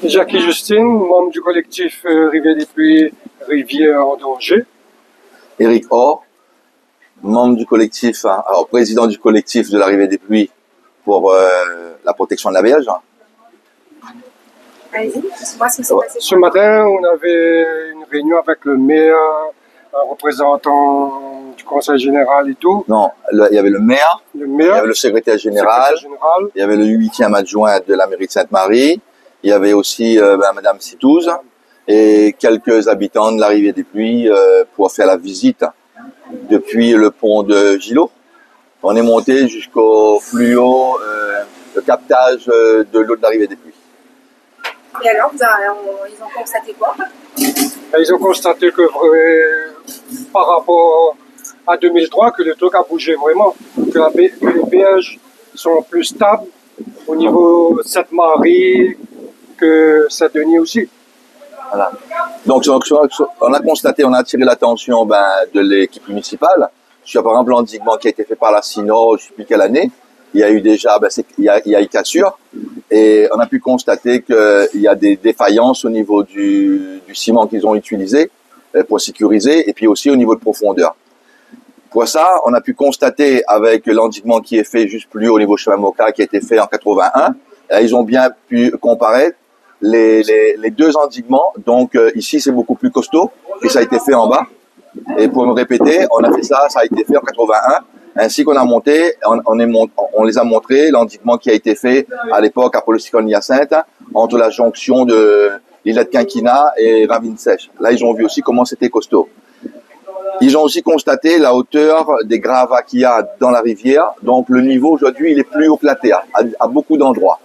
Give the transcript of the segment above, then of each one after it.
Jackie Justine, membre du collectif Rivière des Pluies, Rivière en danger. Éric Or, membre du collectif, alors président du collectif de la Rivière des Pluies pour la protection de la berge. Allez-y, dites-moi ce qui s'est passé. Ce matin, on avait une réunion avec le maire, un représentant du conseil général et tout. Non, il y avait le maire, Le il y maire, avait le secrétaire général, il y avait le 8e adjoint de la mairie de Sainte-Marie, il y avait aussi Madame Citouze et quelques habitants de la Rivière des Pluies pour faire la visite depuis le pont de Gillot. On est monté jusqu'au plus haut, le captage de l'eau de la Rivière des Pluies. Et alors, ils ont constaté quoi? ils ont constaté que par rapport à 2003, que le truc a bougé vraiment, que les berges sont plus stables au niveau de Sainte-Marie que Saint-Denis aussi. Voilà. Donc, on a constaté, on a attiré l'attention de l'équipe municipale sur, par exemple, l'endiguement qui a été fait par la Sino, je ne sais plus quelle année. Il y a eu déjà, il y a eu cassure, et on a pu constater qu'il y a des défaillances au niveau du ciment qu'ils ont utilisé pour sécuriser, et puis aussi au niveau de profondeur. Pour ça, on a pu constater avec l'endiguement qui est fait juste plus haut au niveau chemin Moka, qui a été fait en 81, ils ont bien pu comparer les deux endiguements. Donc ici, c'est beaucoup plus costaud, et ça a été fait en bas. Et pour me répéter, on a fait ça, ça a été fait en 81. Ainsi qu'on a monté, on les a montré l'endiguement qui a été fait à l'époque à Polosicone-Hyacinthe, entre la jonction de l'île de Quinquina et Ravine Sèche. Là, ils ont vu aussi comment c'était costaud. Ils ont aussi constaté la hauteur des gravats qu'il y a dans la rivière. Donc, le niveau aujourd'hui, il est plus haut que la terre, à beaucoup d'endroits.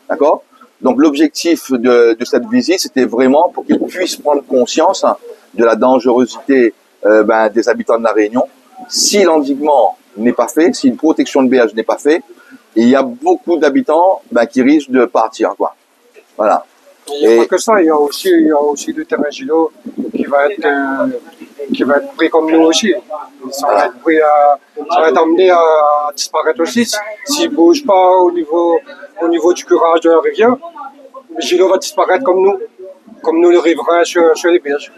D'accord? Donc, l'objectif de cette visite, c'était vraiment pour qu'ils puissent prendre conscience de la dangerosité des habitants de la Réunion. Si l'endiguement n'est pas fait, si une protection de berge n'est pas faite, il y a beaucoup d'habitants qui risquent de partir, quoi. Voilà. Il n'y a pas que ça, il y a aussi le terrain Gillot qui va être pris comme nous aussi. Ça va être amené à disparaître aussi. S'il ne bouge pas au niveau du curage de la rivière, Gillot va disparaître comme nous les riverains sur les berges.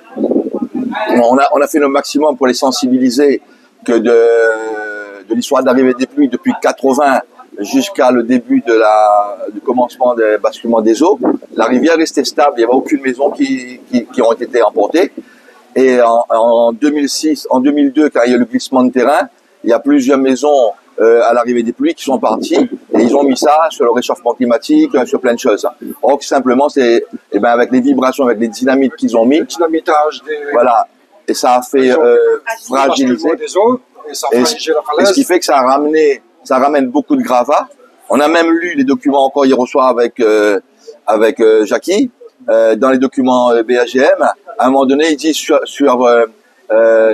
On a fait le maximum pour les sensibiliser que de l'histoire de la Rivière des Pluies depuis 80 jusqu'à le début du commencement des basculements des eaux. La rivière restait stable, il n'y avait aucune maison qui ont été emportées. Et en 2006, en 2002, quand il y a eu le glissement de terrain, il y a plusieurs maisons à la Rivière des Pluies qui sont parties et ils ont mis ça sur le réchauffement climatique, sur plein de choses. Or, simplement, c'est avec les vibrations, avec les dynamites qu'ils ont mis. Le dynamitage voilà. Et ça a fait fragiliser. Et ce qui fait que ça ramène beaucoup de gravats. On a même lu les documents encore hier au soir avec Jackie, dans les documents BAGM. À un moment donné, il dit sur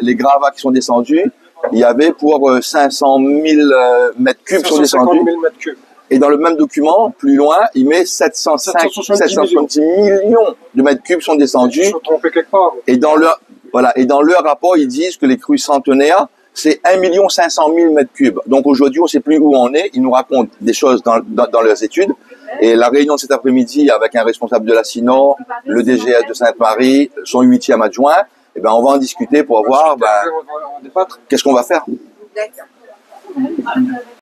les gravats qui sont descendus, il y avait pour 500 000 mètres cubes sont descendus. Et dans le même document, plus loin, il met 770 millions de mètres cubes sont descendus. Ils sont trompés quelque part. Et dans leur rapport, ils disent que les crues centenaires, c'est 1 500 000 mètres cubes. Donc aujourd'hui, on ne sait plus où on est. Ils nous racontent des choses dans leurs études. Et la réunion de cet après-midi avec un responsable de la Sino, le DGS de Sainte-Marie, son 8e adjoint, on va en discuter pour voir qu'est-ce qu'on va faire. D'accord.